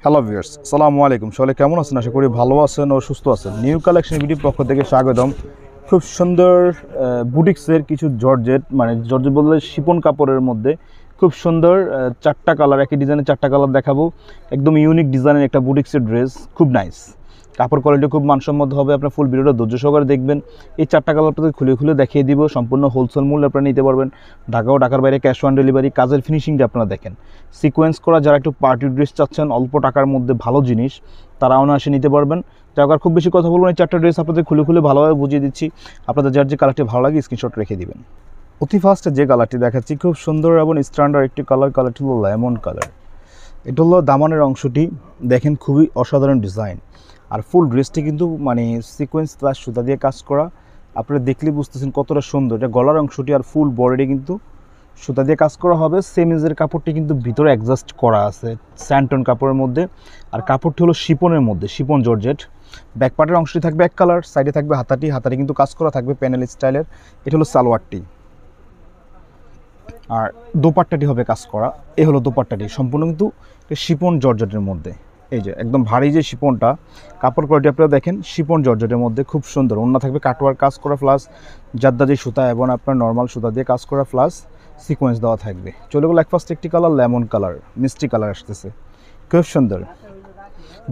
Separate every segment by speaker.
Speaker 1: Hello viewers, আসসালামু আলাইকুম। সবাই কেমন আছেন? আশা করি ভালো আছেন ও সুস্থ আছেন। নিউ কালেকশন ভিডিওর পক্ষ থেকে স্বাগতম। খুব সুন্দর বুটিক্সের কিছু জর্জেট, মানে জর্জেট বলতে শিপন কাপড়ের মধ্যে খুব সুন্দর চারটা কালার, একই ডিজাইনের চারটা কালার দেখাবো। একদম ইউনিক ডিজাইনের একটা বুটিক্সের ড্রেস, খুব নাইস। কাপড় কোয়ালিটি খুব মানসম্মত হবে। আপনার ফুল ভিডিওটা ধৈর্য সহকারে দেখবেন। এই চারটা কালার আপনাদের খুলে খুলে দেখিয়ে দিব। সম্পূর্ণ হোলসেল মূল্যে আপনারা নিতে পারবেন। ঢাকা ও ঢাকার বাইরে ক্যাশ অন ডেলিভারি। কাজের ফিনিশিংটা আপনারা দেখেন, সিকোয়েন্স করা। যারা একটু পার্টি ড্রেস চাচ্ছেন অল্প টাকার মধ্যে ভালো জিনিস, তারা অনায়াসে নিতে পারবেন। যার খুব বেশি কথা বলবো না, এই চারটা ড্রেস আপনাদের খুলে খুলে ভালোভাবে বুঝিয়ে দিচ্ছি। আপনাদের যার যে কালারটি ভালো লাগে স্ক্রিনশট রেখে দিবেন। অতি ফার্স্টে যে কালারটি দেখাচ্ছি খুব সুন্দর এবং স্ট্যান্ডার্ড একটি কালার। কালারটি হলো লেমন কালার। এটা হলো দামানের অংশটি, দেখেন খুবই অসাধারণ ডিজাইন। আর ফুল ড্রেসটি কিন্তু মানে সিকোয়েন্স প্লাস সুতা দিয়ে কাজ করা। আপনারা দেখলে বুঝতেছেন কতটা সুন্দর। এটা গলার অংশটি আর ফুল বডিটি কিন্তু সুতা দিয়ে কাজ করা হবে। সেমিজের কাপড়টি কিন্তু ভিতরে অ্যাডজাস্ট করা আছে স্যান্টন কাপড়ের মধ্যে। আর কাপড়টি হলো শিপনের মধ্যে, শিপন জর্জেট। ব্যাকপার্টের অংশটি থাকবে এক কালার, সাইডে থাকবে হাতাটি। হাতাটি কিন্তু কাজ করা থাকবে প্যানেল স্টাইলের। এটা হলো সালোয়ারটি, আর দোপাট্টাটি হবে কাজ করা। এই হলো দোপাট্টাটি, সম্পূর্ণ কিন্তু শিপন জর্জেটের মধ্যে। এই যে একদম ভারী যে শিপনটা, কাপড় কোয়ালিটি আপনারা দেখেন শিপন জর্জেটের মধ্যে খুব সুন্দর। ওড়না থাকবে কাটওয়ার কাজ করা, প্লাস জাদ্দাজি সুতা এবং আপনার নর্মাল সুতা দিয়ে কাজ করা, প্লাস সিকোয়েন্স দেওয়া থাকবে। চলে গেলো এক ফার্স্ট একটি কালার লেমন কালার, মিষ্টি কালার আসতেছে, খুব সুন্দর।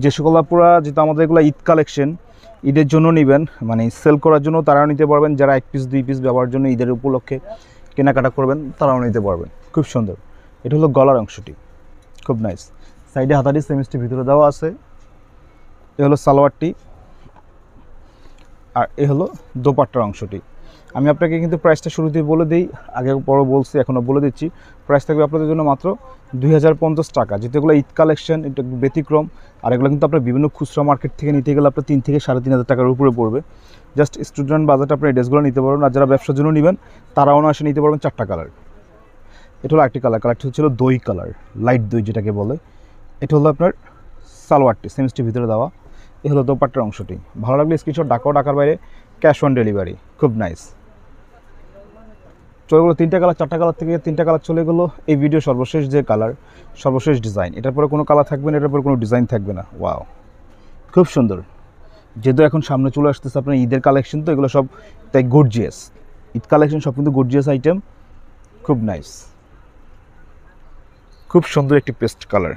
Speaker 1: যে সকল আপুরা, যেহেতু আমাদের এগুলো ঈদ কালেকশন, ঈদের জন্য নেবেন, মানে সেল করার জন্য তারাও নিতে পারবেন। যারা এক পিস দুই পিস ব্যবহারের জন্য ঈদের উপলক্ষে কেনাকাটা করবেন তারাও নিতে পারবেন। খুব সুন্দর। এটা হলো গলার অংশটি, খুব নাইস। সাইডে হাতাটি সেমিস্টি ভিতরে দেওয়া আছে। এ হলো সালোয়ারটি, আর এ হলো দোপাট্টার অংশটি। আমি আপনাকে কিন্তু প্রাইসটা শুরুতেই বলে দিই, আগে পরে বলছি, এখনও বলে দিচ্ছি। প্রাইস থাকবে আপনাদের জন্য মাত্র 2050 টাকা। যেহেতু এগুলো ঈদ কালেকশন, এটা ব্যতিক্রম। আর এগুলো কিন্তু আপনার বিভিন্ন খুচরা মার্কেট থেকে নিতে গেলে আপনার 3 থেকে 3,500 টাকার উপরে পড়বে। জাস্ট স্টুডেন্ট বাজেট আপনার এই ড্রেসগুলো নিতে পারবেন। আর যারা ব্যবসার জন্য নেবেন তারাও অনায়াসে নিতে পারবেন। চারটা কালার। এটা হলো একটি কালার, কালারটি হচ্ছিল দই কালার, লাইট দই যেটাকে বলে। এটা হলো আপনার সালোয়ারটি, সেমিস্টির ভিতরে দেওয়া। এ হলো দোপাট্টার অংশটি। ভালো লাগলে স্ক্রিনশট, ঢাকা ও ঢাকার বাইরে ক্যাশ অন ডেলিভারি। খুব নাইস। চলে গেলো তিনটা কালার, চারটা কালার থেকে তিনটা কালার চলে গেলো। এই ভিডিও সর্বশেষ যে কালার, সর্বশেষ ডিজাইন। এটার পরে কোনো কালার থাকবে না, এটার পরে কোনো ডিজাইন থাকবে না। ওয়াও, খুব সুন্দর। যেহেতু এখন সামনে চলে আসতেছে আপনার ঈদের কালেকশন, তো এগুলো সব তাই গর্জিয়াস। ঈদ কালেকশন সব কিন্তু গর্জিয়াস আইটেম। খুব নাইস, খুব সুন্দর একটি পেস্ট কালার।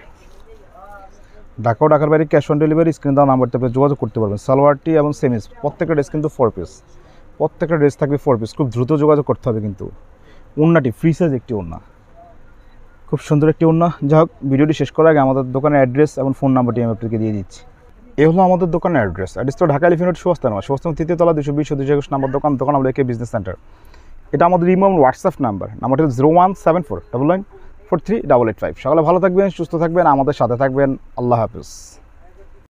Speaker 1: ঢাকা ও ঢাকার বাইরে ক্যাশ অন ডেলিভারি। স্ক্রিন দেওয়া নাম্বারতে আপনি যোগাযোগ করতে পারবেন। সালোয়ারটি এবং সেমিস প্রত্যেকটা ড্রেস কিন্তু 4 পিস, প্রত্যেকটা ড্রেস থাকবে 4 পিস। খুব দ্রুত যোগাযোগ করতে হবে কিন্তু। ওড়নাটি ফ্রি সাইজ একটি ওড়না, খুব সুন্দর একটি ওড়না। যাই হোক, ভিডিওটি শেষ করার আগে আমাদের দোকানের অ্যাড্রেস এবং ফোন নাম্বারটি আমি আপনাকে দিয়ে দিচ্ছি। এই হলো আমাদের দোকানের অ্যাড্রেস। তো ঢাকা এলিফ্যান্ট রোড, সুস্থান তৃতীয় তলা, 220-221 নম্বর দোকান। দোকান আমাদের বিজনেস সেন্টার। এটা আমাদের ইমো হোয়াটসঅ্যাপ নাম্বার। নাম্বারটি হলো 017499438885। সকালে ভালো থাকবেন, সুস্থ থাকবেন, আমাদের সাথে থাকবেন। আল্লাহ হাফিজ।